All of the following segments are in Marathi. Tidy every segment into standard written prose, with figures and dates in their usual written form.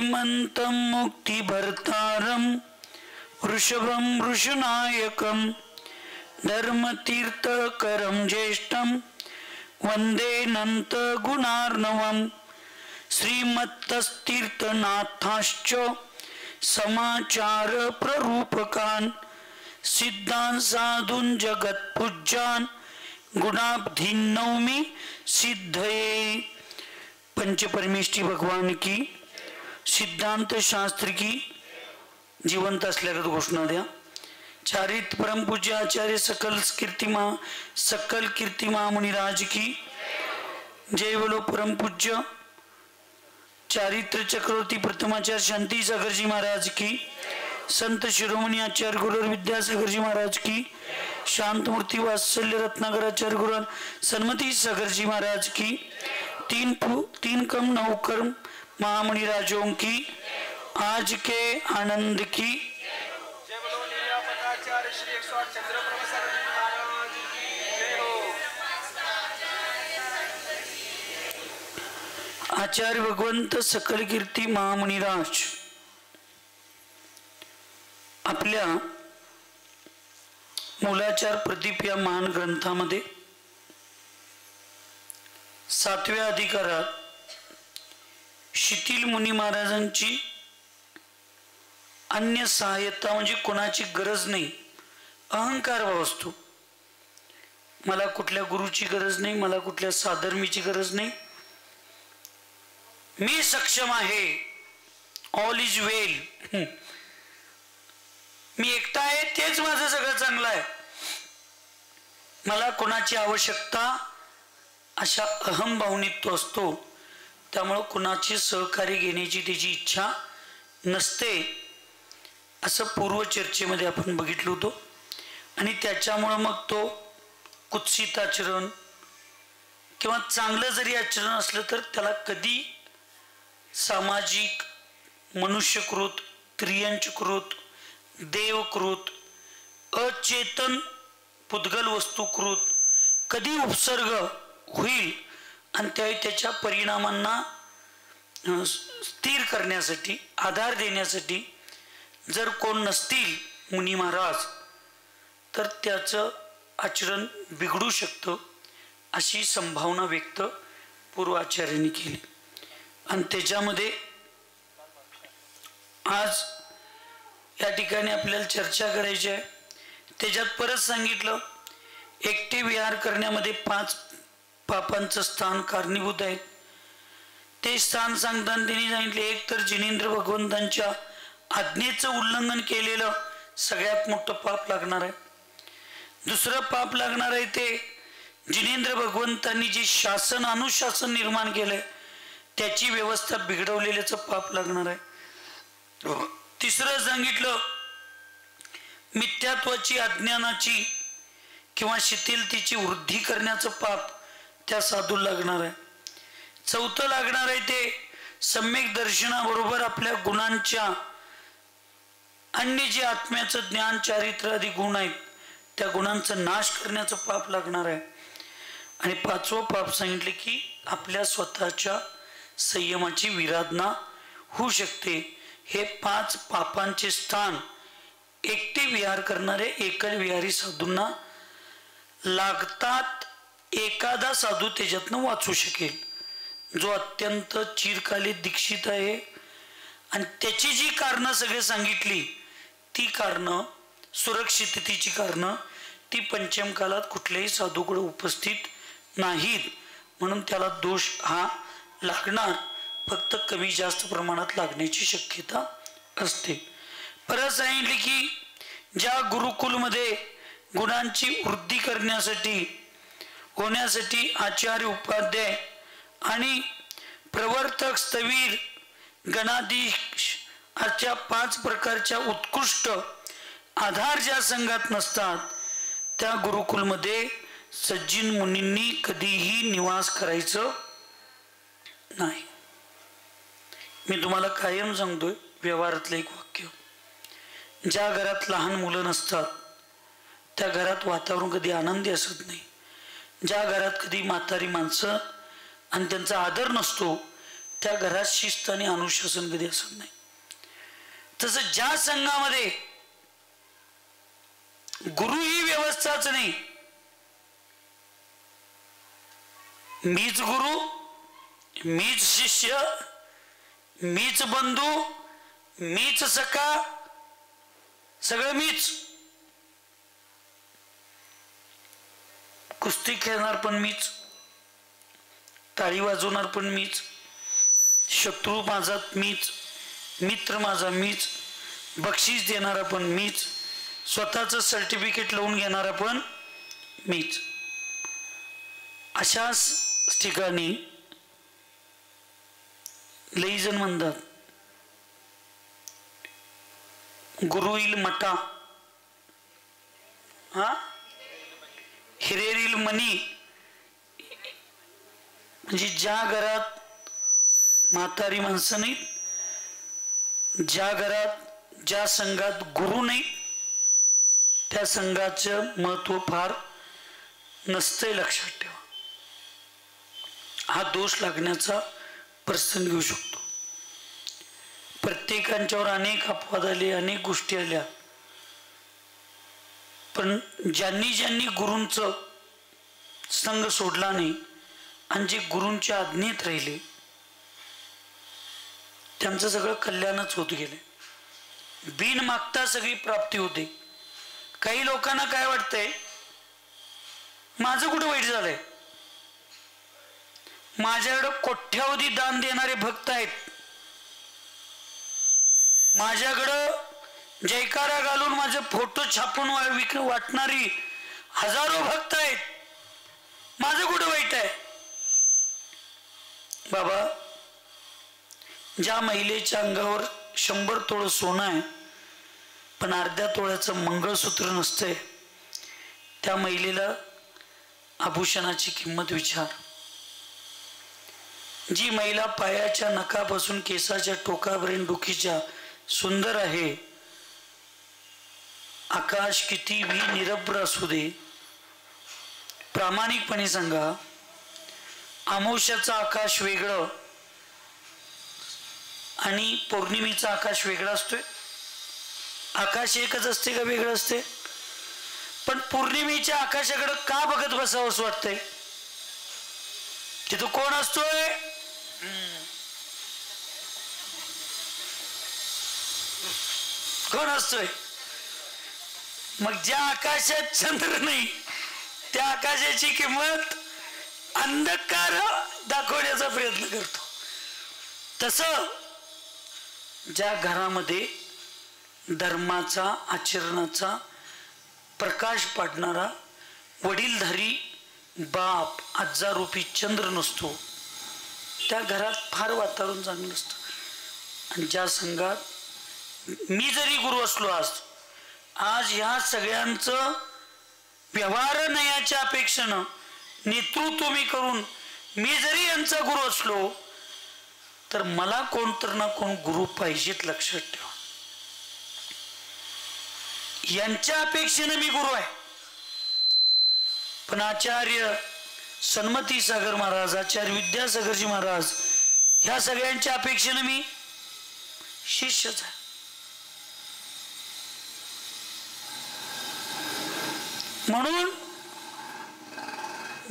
श्रीमन्तं मुक्तिभर्तारं वृषभं वृषनायकं धर्मतीर्थकरं ज्येष्ठं वन्दे नन्तगुणार्णवं श्रीमत्तीर्थनाथाश्च समाचार प्ररूपकान् सिद्धान् साधून् जगत्पूज्यान् गुणाब्धीन् नौमि सिद्धये। पंचपरमेष्ठी भगवान की, सिद्धांत शास्त्र की जिवंत असल्यागत घोषणा द्या। चारित परमपूज्य आचार्य सकल कीर्ति महामुनिराज की जय। बोलो परमपूज्य चारित्र चक्रवर्ती प्रथमाचार्य शांति सागर जी महाराज की, संत शिरोमणि आचार्य गुरु विद्यासागर जी महाराज की, शांतमूर्ति वात्सल्य रत्नाकराचार्य गुरु सन्मति सागर जी महाराज की, तीन कम नौ कर्म महामुनि राजों की आज के आनंद की। आचार्य भगवंत सकल कीर्ती महामुनिराज आपल्या मूलाचार प्रदीप या महान ग्रंथामध्ये 7व्या अधिकारात शिथिल मुनी महाराजांची अन्य सहायता म्हणजे कोणाची गरज नाही, अहंकार भाव असतो। मला कुठल्या गुरुची गरज नाही, मला कुठल्या साधर्मीची गरज नाही, मी सक्षम आहे, ऑल इज वेल, मी एकटा आहे तेच माझं सगळं चांगलं आहे, मला कोणाची आवश्यकता, अशा अहम भावनेत तो असतो। त्यामुळे कुणाचे सहकार्य घेण्याची त्याची इच्छा नसते, असं पूर्व चर्चेमध्ये आपण बघितलं होतं। आणि त्याच्यामुळे मग तो कुत्सित आचरण किंवा चांगलं जरी आचरण असलं तर त्याला कधी सामाजिक, मनुष्यकृत, त्रियंचकृत, देवकृत, अचेतन पुद्गल वस्तुकृत कधी उपसर्ग होईल आणि त्यावेळी त्याच्या परिणामांना स्थिर करण्यासाठी, आधार देण्यासाठी जर कोण नसतील मुनी महाराज तर त्याचं आचरण बिघडू शकतं, अशी संभावना व्यक्त पूर्वाचार्यांनी केली। आणि त्याच्यामध्ये आज या ठिकाणी आपल्याला चर्चा करायची आहे। त्याच्यात परत सांगितलं एकटे विहार करण्यामध्ये 5 पापांचं स्थान कारणीभूत आहे। ते स्थान सांगताना त्यांनी सांगितले, एक तर जिनेंद्र भगवंतांच्या आज्ञेचं उल्लंघन केलेलं सगळ्यात मोठं पाप लागणार आहे। दुसरं पाप लागणार आहे ते जिनेंद्र भगवंतांनी जे शासन अनुशासन निर्माण केलंय त्याची व्यवस्था बिघडवलेल्याचं पाप लागणार आहे। तिसरं सांगितलं मिथ्यात्वाची, अज्ञानाची किंवा शिथिलतेची वृद्धी करण्याचं पाप त्या साधू लागणार आहे। चौथं लागणार आहे ते सम्यक दर्शनाबरोबर आपल्या गुणांच्या अन्य जे आत्म्याचं ज्ञान, चारित्र आदी गुण आहेत त्या गुणांचा नाश करण्याचं पाप लागणार आहे। आणि 5वं पाप सांगितले की आपल्या स्वतःच्या संयमाची विराधना होऊ शकते। हे 5 पापांचे स्थान एकटे विहार करणारे एकल विहारी साधूंना लागतात। एखादा साधू त्याच्यातनं वाचू शकेल जो अत्यंत चिरकालीन दीक्षित आहे आणि त्याची जी कारणं सगळे सांगितली ती कारणं, सुरक्षिततेची कारणं, ती पंचम कालात कुठल्याही साधूकडे उपस्थित नाहीत, म्हणून त्याला दोष हा लागणार, फक्त कमी जास्त प्रमाणात लागण्याची शक्यता असते। परत सांगितले की ज्या गुरुकुलमध्ये गुणांची वृद्धी होण्यासाठी आचार्य, उपाध्याय आणि प्रवर्तक, स्थवीर, गणाधीश अशा 5 प्रकारच्या उत्कृष्ट आधार ज्या संघात नसतात त्या गुरुकुलमध्ये सज्जन मुनींनी कधीही निवास करायचं नाही। मी तुम्हाला कायम सांगतोय व्यवहारातलं एक वाक्य, ज्या घरात लहान मुलं नसतात त्या घरात वातावरण कधी आनंदी असत नाही। ज्या घरात कधी म्हातारी माणसं आणि त्यांचा आदर नसतो त्या घरात शिस्त आणि अनुशासन कधी असत नाही. तसं ज्या संघामध्ये गुरु ही व्यवस्थाच नाही, मीच गुरु, मीच शिष्य, मीच बंधू, मीच सखा, सगळं मीच. कुस्ती खेळणार पण मीच, टाळी वाजवणार पण मीच, शत्रू माझा मीच, मित्र माझा मीच, बक्षीस देणारा पण मीच, स्वतःचं सर्टिफिकेट लावून घेणारा पण मीच. अशाच ठिकाणी लई जण म्हणतात गुरु येईल मटा, हिरेरील मनी. म्हणजे ज्या घरात म्हातारी माणसं नाहीत, ज्या घरात ज्या संघात गुरु नाही, त्या संघाचं महत्व फार नसतंय, लक्षात ठेवा. हा दोष लागण्याचा प्रसंग येऊ शकतो. प्रत्येकांच्यावर अनेक अपवाद आले, अनेक गोष्टी आल्या, पण ज्यांनी ज्यांनी गुरूंचं संघ सोडला नाही आणि जे गुरूंच्या आज्ञेत राहिले त्यांचं सगळं कल्याणच होत गेले. बिन मागता सगळी प्राप्ती होते. काही लोकांना काय वाटतंय, माझं कुठं वाईट झालंय, माझ्याकडं कोट्यावधी दान देणारे भक्त आहेत, माझ्याकडं जयकारा घालून माझे फोटो छापून वाटणारी हजारो भक्त आहेत, माझं कुठं वाईट आहे. बाबा, ज्या महिलेच्या अंगावर 100 तोळ सोनं आहे पण अर्ध्या तोळ्याचं मंगळसूत्र नसतंय, त्या महिलेला आभूषणाची किंमत विचार. जी महिला पायाच्या नखापासून केसाच्या टोकापर्यंत डोकीच्या सुंदर आहे, आकाश किती भी निरभ्र असू दे, प्रामाणिकपणे सांगा, अमावस्याचं आकाश वेगळं आणि पौर्णिमेचं आकाश वेगळं असतोय. आकाश एकच असते का वेगळं असते? पण पौर्णिमेच्या आकाशाकडे का बघत बसावं असं वाटतंय? तिथं कोण असतोय? कोण असतोय? मग ज्या आकाशात चंद्र नाही त्या आकाशाची किंमत अंधकार दाखवण्याचा प्रयत्न करतो. तसं ज्या घरामध्ये धर्माचा, आचरणाचा प्रकाश पाडणारा वडीलधारी बाप, आज्जारूपी चंद्र नसतो, त्या घरात फार वातावरण चांगलं असतं. आणि ज्या संघात मी जरी गुरु असलो, आज ह्या सगळ्यांचं व्यवहार नयाच्या अपेक्षेनं नेतृत्व मी करून मी जरी यांचा गुरु असलो तर मला कोणतर ना कोण गुरु पाहिजेत, लक्षात ठेवा. यांच्या अपेक्षेनं मी गुरु आहे. पण आचार्य सन्मती सागर महाराज, आचार्य विद्यासागरजी महाराज, ह्या सगळ्यांच्या अपेक्षेनं मी शिष्यच आहे. म्हणून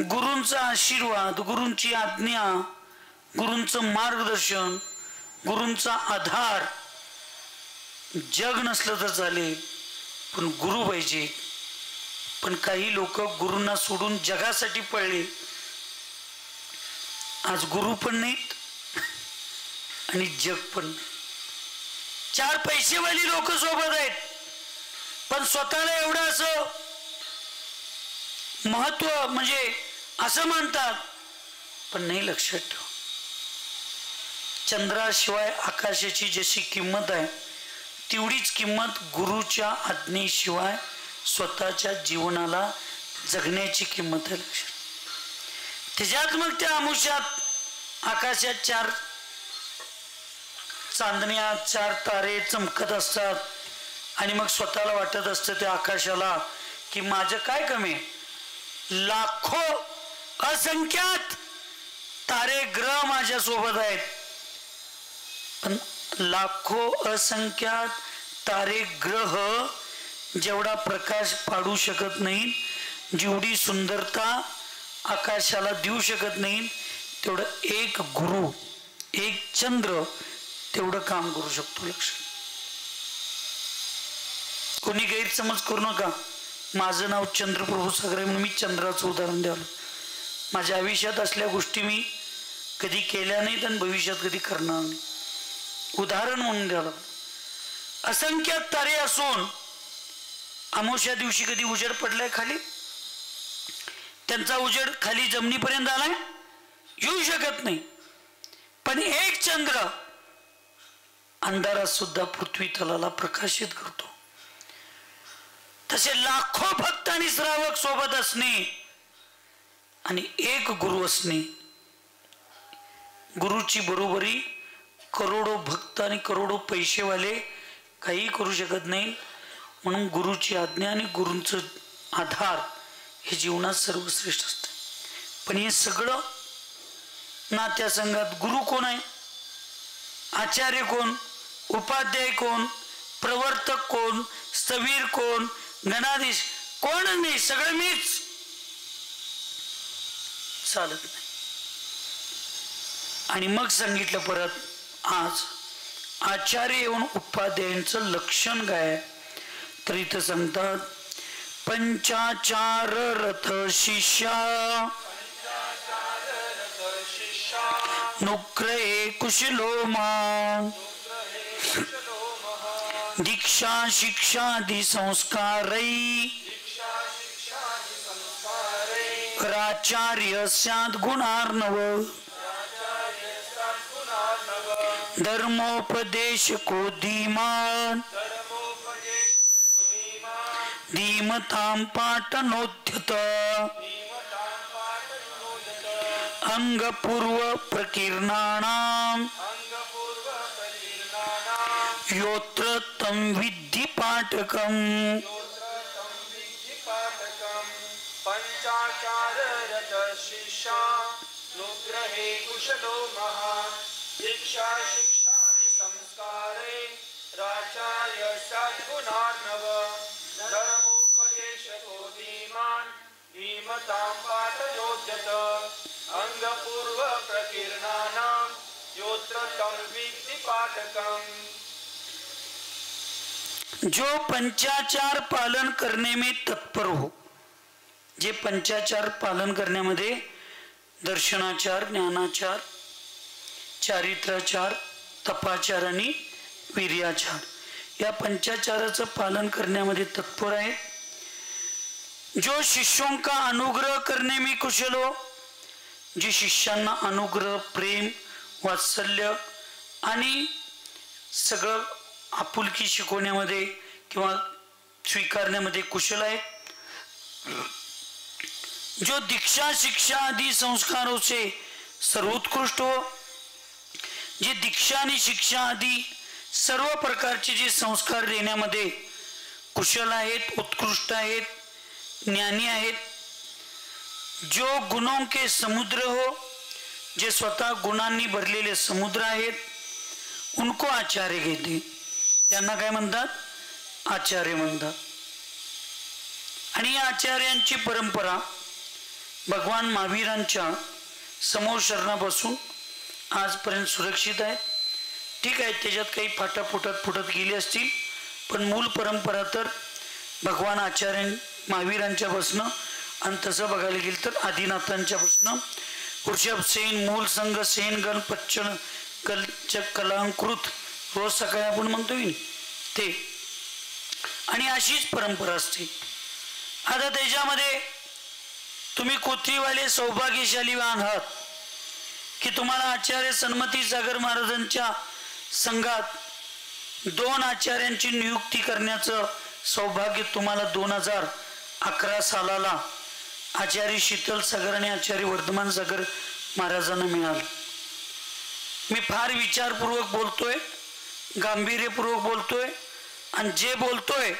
गुरूंचा आशीर्वाद, गुरूंची आज्ञा, गुरूंचं मार्गदर्शन, गुरूंचा आधार जग नसलं तर चालेल, पण गुरु पाहिजे. पण काही लोक गुरूंना सोडून जगासाठी पळले. आज गुरु पण नाहीत आणि जग पण नाही. 4 पैसेवाली लोक सोबत आहेत पण स्वतःला एवढं असं महत्व म्हणजे असं मानतात, पण नाही. लक्षात ठेवा, चंद्राशिवाय आकाशाची जशी किंमत आहे तेवढीच किंमत गुरुच्या आज्ञेशिवाय स्वतःच्या जीवनाला जगण्याची किंमत आहे. लक्षात. त्याच्यात मग त्या अमुष्यात आकाशात 4 चांदण्या, 4 तारे चमकत असतात आणि मग स्वतःला वाटत असतं त्या आकाशाला की माझं काय कमी आहे. लाखो असंख्यात तारे ग्रह माझ्या सोबत आहेत पण लाखो असंख्यात तारे ग्रह जेवढा प्रकाश पाडू शकत नाही, जेवढी सुंदरता आकाशाला देऊ शकत नाही, तेवढं एक गुरु, एक चंद्र तेवढं काम करू शकतो. लक्ष, कोणी गैरसमज करू नका. माझं नाव चंद्रप्रभू सागरे म्हणून मी चंद्राचं उदाहरण द्यावं. माझ्या आयुष्यात असल्या गोष्टी मी कधी केल्या नाहीत आणि भविष्यात कधी करणार नाही. उदाहरण म्हणून द्यावं. असंख्य तारे असून अमावस्या दिवशी कधी उजेड पडलाय खाली? त्यांचा उजेड खाली जमिनीपर्यंत आलाय? येऊ शकत नाही. पण एक चंद्र अंधारात सुद्धा पृथ्वी तलाला प्रकाशित करतो. तसे लाखो भक्त आणि श्रावक सोबत असणे आणि एक गुरु असणे, गुरुची बरोबरी करोडो भक्त आणि करोडो पैसेवाले काही करू शकत नाही. म्हणून गुरुची आज्ञा आणि गुरूंचं आधार हे जीवनात सर्वश्रेष्ठ असतं. पण हे सगळं नात्या संघात गुरु कोण आहे, आचार्य कोण, उपाध्याय कोण, प्रवर्तक कोण, स्थवीर कोण, गणाधीश कोण नाही, सगळं मीच. चालत नाही. आणि मग सांगितलं परत आज आचार्य येऊन उपाध्यायांचं लक्षण काय? तर इथं सांगतात पंचाचार रथ शिष्या नुक्रये कुशलो मान दीक्षा शिक्षादि संस्कारै राचार्य स्यात् गुणार्णव धर्मोपदेश को धीमान धीमतां पाटनोद्यत अंगपूर्व प्रकीर्णानां योत्र तं विद्धि पाठकम्. पंचाचार रथ शिष्या नुग्रहे कुशलो महान् दीक्षा शिक्षादि संस्कारे राचार्य सद्गुणार्णव धर्मोपदेशको धीमान् धीमतां पाठयोद्यत अंगपूर्व प्रकीर्णानां योत्र तं विद्धि पाठकम्. जो पंचाचार पालन करने में तत्पर हो, जे पंचाचार पालन करण्यामध्ये दर्शनाचार, ज्ञानाचार, चारित्राचार, तपाचार आणि वीर्याचार या पंचाचाराचं पालन करण्यामध्ये तत्पर आहे. जो शिष्यों का अनुग्रह करने में कुशल हो, जे शिष्यांना अनुग्रह, प्रेम, वात्सल्य आणि सगळं आपुलकी शिकवण्यामध्ये किंवा स्वीकारण्यामध्ये कुशल आहे. जो दीक्षा शिक्षा आदि संस्कारों से सर्वोत्कृष्ट हो, जे दीक्षा आणि शिक्षा आदि सर्व प्रकारचे जे संस्कार देण्यामध्ये कुशल आहेत, उत्कृष्ट आहेत, ज्ञानी आहेत. जो गुणों के समुद्र हो, जे स्वतः गुणांनी भरलेले समुद्र आहेत, उनको आचार्य कहते. त्यांना काय म्हणतात? आचार्य म्हणतात. आणि या आचार्यांची परंपरा भगवान महावीरांच्या समोर शरणापासून आजपर्यंत सुरक्षित आहे. ठीक आहे, त्याच्यात काही फाटा फुटत गेली असतील, पण मूल परंपरा तर भगवान आचार्य महावीरांच्या पासनं, आणि तसं बघायला गेलं तर आदिनाथांच्या पासनं वृषभ सेन, मूल संघ सेन, गण पच्चन कलांकृत रोज सकाळी आपण म्हणतोय ते, आणि अशीच परंपरा असते. आता त्याच्यामध्ये तुम्ही कोथरीवाले सौभाग्यशाली आहात की तुम्हाला आचार्य सन्मती सागर महाराजांच्या संघात 2 आचार्यांची नियुक्ती करण्याचं सौभाग्य तुम्हाला 2011 सालाला आचार्य शीतल सागर आणि आचार्य वर्धमान सागर महाराजांना मिळालं. मी फार विचारपूर्वक बोलतोय, गांभीर्यपूर्वक बोलतोय, आणि जे बोलतोय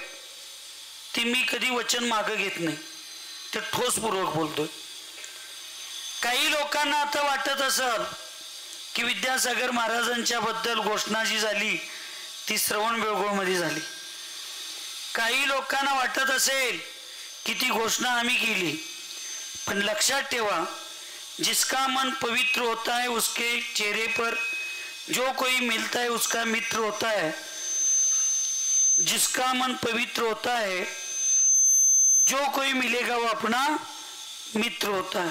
ते मी कधी वचन मागं घेत नाही, ते ठोसपूर्वक बोलतोय. काही लोकांना आता वाटत असेल की विद्यासागर महाराजांच्या बद्दल घोषणा जी झाली ती श्रवणबेळगोळमध्ये झाली. काही लोकांना वाटत असेल की ती घोषणा आम्ही केली, पण लक्षात ठेवा, जिसका मन पवित्र होता है उसके चेहरे पर जो कोई मिलता है उसका मित्र होता है. जिसका मन पवित्र होता है जो कोई मिलेगा वो अपना मित्र होता है.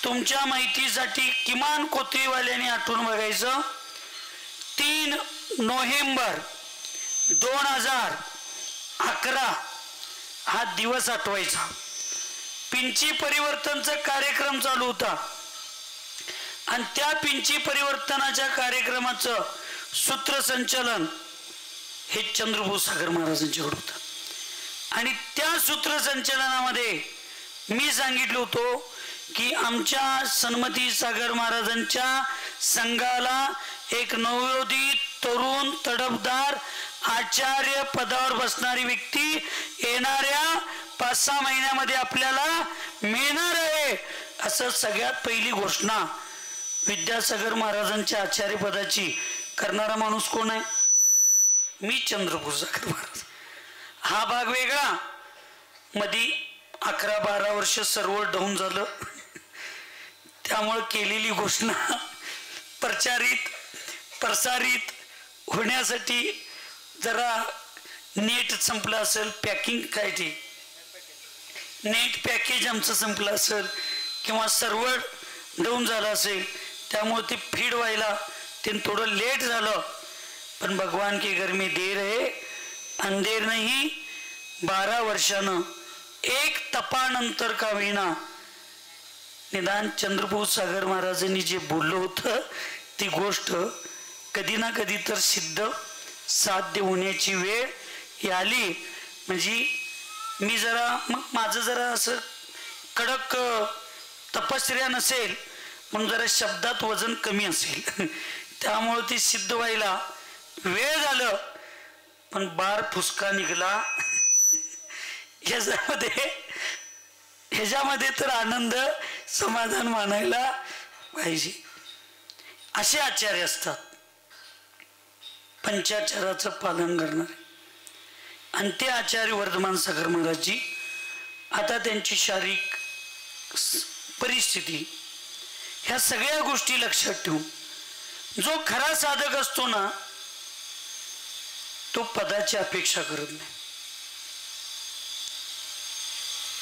तुमच्या माहितीसाठी किमान कोथळीवाल्याने आठवून बघायचं, 3 नोव्हेंबर 2011 हा दिवस आठवायचा. पिंची परिवर्तनचा कार्यक्रम चालू होता आणि त्या पिंची परिवर्तनाच्या कार्यक्रमाचं सूत्रसंचालन हे चंद्रभूष सागर महाराजांच्याकडे होतं. आणि त्या सूत्रसंचालनामध्ये मी सांगितलं होतं की आमच्या सन्मती सागर महाराजांच्या संघाला एक नवोदित तरुण तडफदार आचार्य पदावर बसणारी व्यक्ती येणाऱ्या 5-6 महिन्यामध्ये आपल्याला मिळणार आहे. असं सगळ्यात पहिली घोषणा विद्यासागर महाराजांच्या आचार्य पदाची करणारा माणूस कोण आहे? मी चंद्रभूष सागर महाराज. हा भाग वेगळा. मधी 11-12 वर्ष सर्व डाऊन झालं, त्यामुळे केलेली घोषणा प्रसारित होण्यासाठी जरा नेट संपलं असेल, पॅकिंग काय ते नेट पॅकेज आमचं संपलं असेल किंवा सर्व्हर डाऊन झालं असेल, त्यामुळे ते फीड व्हायला ते थोडं लेट झालं. पण भगवान की घर में देर है अंधेर नहीं. 12 वर्षानं एक तपानंतर का विना निदान चंद्रभूष सागर महाराजांनी जे बोललं होतं ती गोष्ट कधी ना कधी तर सिद्ध साध्य होण्याची वेळ आली. म्हणजे मी जरा माझं जरा असं कडक तपश्चर्या नसेल म्हणून जरा शब्दात वजन कमी असेल, त्यामुळे ती सिद्ध व्हायला वेळ झालं. पण बार फुसका निघला. ह्याच्यामध्ये तर आनंद समाधान मानायला पाहिजे. असे आचार्य असतात पंचाचाराचं पालन करणारे. आणि ते आचार्य वर्धमान सागर महाराजजी आता त्यांची शारीरिक परिस्थिती ह्या सगळ्या गोष्टी लक्षात ठेवून, जो खरा साधक असतो ना तो पदाची अपेक्षा करत नाही.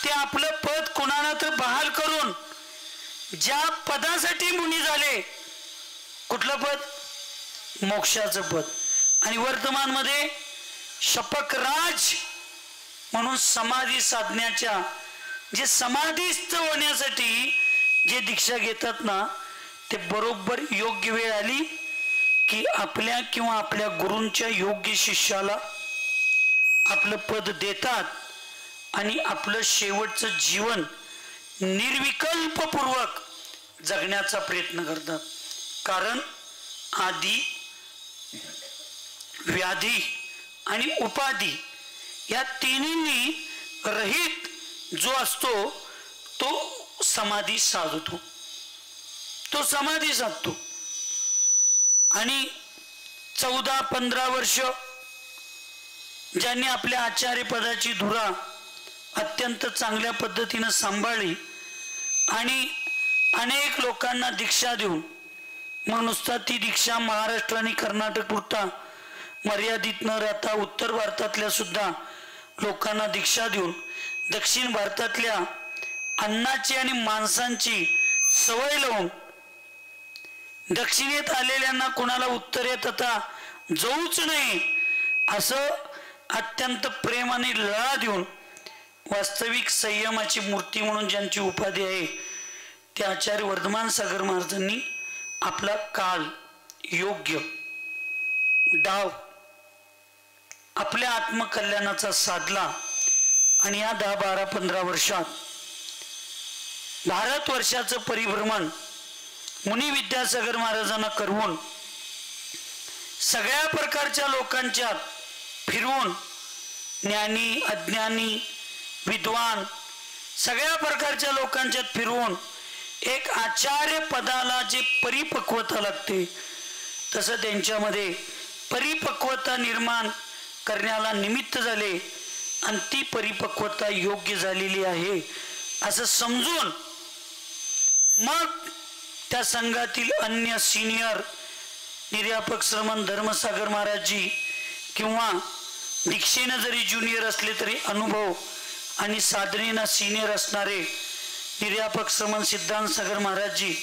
ते आपलं पद कोणाला तर बहाल करून ज्या पदासाठी मुनी झाले, कुठलं पद? मोक्षाचं पद. आणि वर्तमान मध्ये शपकराज म्हणून समाधी साधण्याच्या, जे समाधीस्थ होण्यासाठी जे दीक्षा घेतात ना, ते बरोबर योग्य वेळ आली की आपल्या किंवा आपल्या गुरूंच्या योग्य शिष्याला आपलं पद देतात आणि आपलं शेवटचं जीवन निर्विकल्पपूर्वक जगण्याचा प्रयत्न करतात. कारण आधी, व्याधी आणि उपाधी या तिन्हींनी रहित जो असतो तो समाधी साधतो, तो समाधी साधतो. आणि 14-15 वर्ष ज्यांनी आपल्या आचार्य पदाची धुरा अत्यंत चांगल्या पद्धतीनं सांभाळली आणि अनेक लोकांना दीक्षा देऊन, मग नुसता ती दीक्षा महाराष्ट्र आणि कर्नाटक पुरता मर्यादित न राहता उत्तर भारतातल्या सुद्धा लोकांना दीक्षा देऊन दक्षिण भारतातल्या अन्नाची आणि मांसांची सवय लावून दक्षिणेत आलेल्यांना कोणाला उत्तरेत आता जाऊच नाही असं अत्यंत प्रेमाने लढा देऊन वास्तविक संयमाची मूर्ती म्हणून ज्यांची उपाधी आहे त्या आचार्य वर्धमान सागर महाराजांनी आपला काल योग्य डाव आपल्या आत्मकल्याणाचा साधला. आणि या 10-12-15 वर्षात भारतवर्षाचं परिभ्रमण मुनी विद्यासागर महाराजांना करवून सगळ्या प्रकारच्या लोकांच्यात फिरवून, ज्ञानी अज्ञानी विद्वान सगळ्या प्रकारच्या लोकांच्यात फिरवून एक आचार्य पदाला जे परिपक्वता लागते तसं त्यांच्यामध्ये परिपक्वता निर्माण करण्याला निमित्त झाले आणि ती परिपक्वता योग्य झालेली आहे असं समजून मग त्या संघातील अन्य सिनियर निर्यापक श्रमण धर्मसागर महाराजजी किंवा दीक्षेनं जरी ज्युनियर असले तरी अनुभव आणि साधनेनं सिनियर असणारे निर्यापक श्रमण सिद्धांत सागर महाराजजी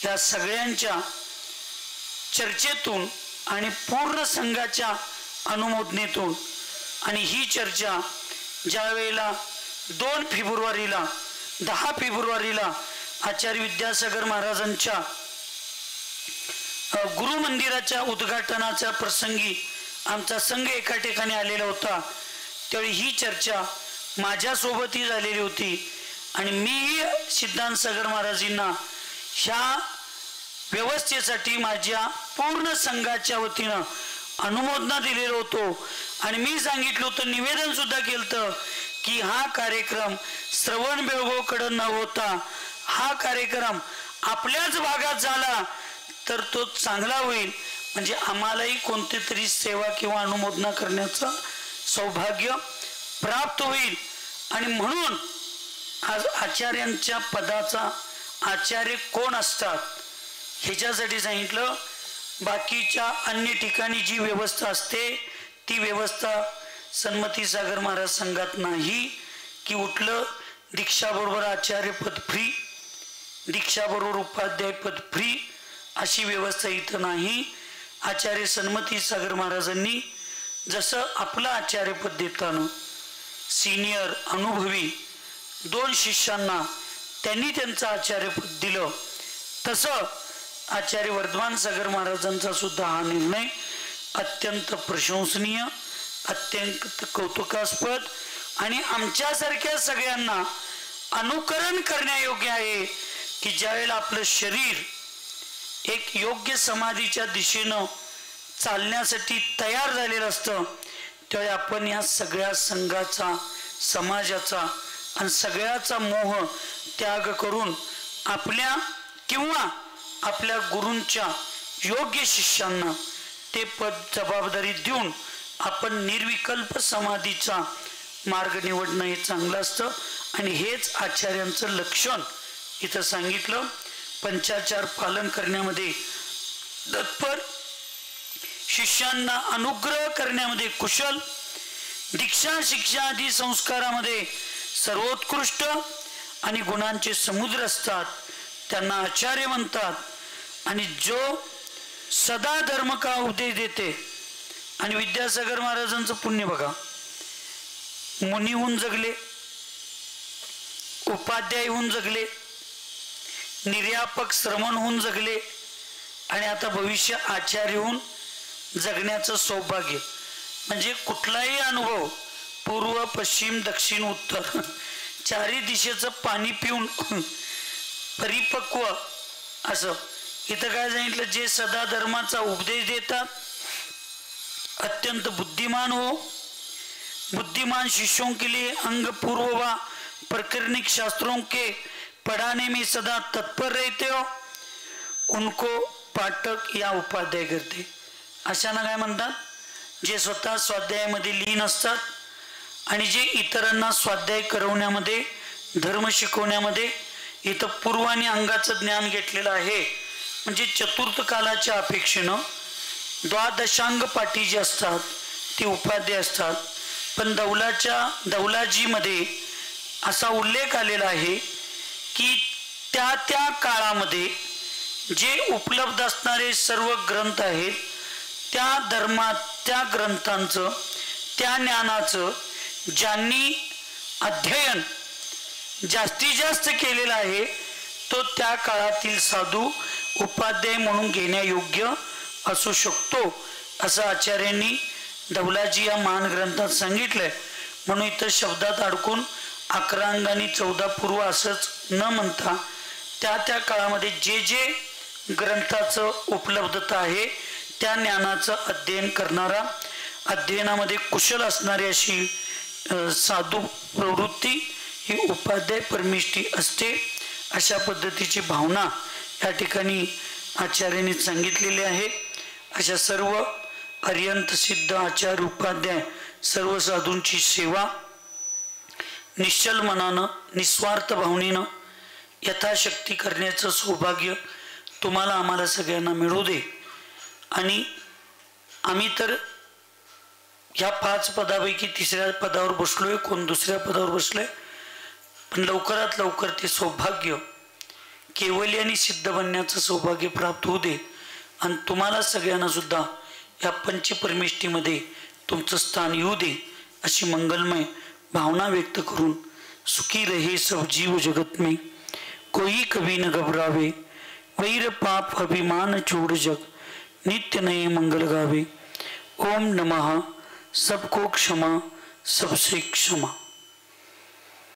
या सगळ्यांच्या चर्चेतून आणि पूर्ण संघाच्या अनुमोदनेतून आणि ही चर्चा ज्या वेळेला 2 फेब्रुवारीला 10 फेब्रुवारीला आचार्य विद्यासागर महाराजांच्या गुरु मंदिराच्या उद्घाटनाच्या प्रसंगी आमचा संघ एका ठिकाणी आलेला होता त्यावेळी ही चर्चा माझ्यासोबतही झालेली होती आणि मी सिद्धांत सागर महाराजांना ह्या व्यवस्थेसाठी माझ्या पूर्ण संघाच्या वतीनं अनुमोदना दिलेलो होतो आणि मी सांगितलं होतं निवेदन सुद्धा केलं की हा कार्यक्रम श्रवण बेळगावकडे न होता हा कार्यक्रम आपल्याच भागात झाला तर तो चांगला होईल म्हणजे आम्हालाही कोणती तरी सेवा किंवा अनुमोदना करण्याचं सौभाग्य प्राप्त होईल आणि म्हणून आज आचार्यांच्या पदाचा आचार्य कोण असतात ह्याच्यासाठी सांगितलं बाकीच्या अन्य ठिकाणी जी व्यवस्था असते ती व्यवस्था सन्मती सागर महाराज संघात नाही की उठलं दीक्षाबरोबर आचार्य पद फ्री दीक्षाबरोबर उपाध्याय पद फ्री अशी व्यवस्था इथं नाही आचार्य सन्मती सागर महाराजांनी जसं आपलं आचार्यपद देताना सिनियर अनुभवी 2 शिष्यांना त्यांनी त्यांचं आचार्यपद दिलं तसं आचार्य वर्धमान सागर महाराजांचा सुद्धा हा निर्णय अत्यंत प्रशंसनीय अत्यंत कौतुकास्पद आणि आमच्यासारख्या सगळ्यांना अनुकरण करण्यायोग्य आहे की ज्यावेळेला आपलं शरीर एक योग्य समाधीच्या दिशेनं चालण्यासाठी तयार झालेलं असतं त्यावेळी आपण या सगळ्या संघाचा समाजाचा आणि सगळ्याचा मोह त्याग करून आपल्या किंवा आपल्या गुरूंच्या योग्य शिष्यांना ते पद जबाबदारी देऊन आपण निर्विकल्प समाधीचा मार्ग निवडणं हे चांगलं असतं आणि हेच आचार्यांचं लक्षण इथं सांगितलं पंचाचार पालन करण्यामध्ये तत्पर शिष्यांना अनुग्रह करण्यामध्ये कुशल दीक्षा शिक्षा आदी संस्कारामध्ये सर्वोत्कृष्ट आणि गुणांचे समुद्र असतात त्यांना आचार्य म्हणतात आणि जो सदा धर्म का उपदेश देते आणि विद्यासागर महाराजांचं पुण्य बघा मुनी होऊन जगले उपाध्याय होऊन जगले निर्यापक श्रमण होऊन जगले आणि आता भविष्य आचार्य होऊन जगण्याचं सौभाग्य म्हणजे कुठलाही अनुभव पूर्व पश्चिम दक्षिण उत्तर चारी दिशेचं पाणी पिऊन परिपक्व असं इथं काय सांगितलं जे सदा धर्माचा उपदेश देतात अत्यंत बुद्धिमान हो बुद्धिमान शिष्यों के लिए अंग पूर्व व प्रकरणिक शास्त्रों के पढ़ाने में सदा तत्पर रहते हो उनको पाठक या उपाध्याय करते अशाना काय म्हणतात जे स्वतः स्वाध्यायामध्ये लीन असतात आणि जे इतरांना स्वाध्याय करवण्यामध्ये धर्म शिकवण्यामध्ये इथं पूर्व आणि अंगाचं ज्ञान घेतलेलं आहे म्हणजे चतुर्थ कालाच्या अपेक्षेनं द्वादशांग पाठी जी असतात ती उपाध्याय असतात पण दौलाजीमध्ये असा उल्लेख आलेला आहे की त्या काळामध्ये जे उपलब्ध असणारे सर्व ग्रंथ आहेत त्या धर्मात त्या ग्रंथांचं त्या ज्ञानाचं ज्यांनी अध्ययन जास्तीत जास्त केलेलं आहे तो त्या काळातील साधू उपाध्याय म्हणून घेण्यायोग्य असू शकतो असं आचार्यांनी दौलाजी या महान ग्रंथात सांगितलंय म्हणून इथं शब्दात अडकून 11 अंगांनी 14 पूर्व असंच न म्हणता त्या काळामध्ये जे ग्रंथाचं उपलब्धता आहे त्या ज्ञानाचं अध्ययन करणारा अध्ययनामध्ये कुशल असणारी अशी साधू प्रवृत्ती ही उपाध्याय परमिष्ठी असते अशा पद्धतीची भावना या ठिकाणी आचार्यांनी सांगितलेली आहे. अशा सर्व अर्यंत सिद्ध आचार्य उपाध्याय सर्व साधूंची सेवा निश्चल मनानं निस्वार्थ भावनेनं यथाशक्ती करण्याचं सौभाग्य तुम्हाला आम्हाला सगळ्यांना मिळू दे. आणि आम्ही तर ह्या 5 पदापैकी 3ऱ्या पदावर बसलोय, कोण 2ऱ्या पदावर बसलोय, पण लवकरात लवकर ते सौभाग्य केवल्याने सिद्ध बनण्याचं सौभाग्य प्राप्त होऊ दे. आणि तुम्हाला सगळ्यांना सुद्धा या पंचपरमेष्ठीमध्ये तुमचं स्थान येऊ दे अशी मंगलमय भावना व्यक्त करून सुखी रहे सब जीव जगत में, कोई कभी न घबरावे, वैर पाप अभिमान छोड़ जग, नित्य नए मंगल गावे. ओम नमः. सबको क्षमा, सबसे क्षमा.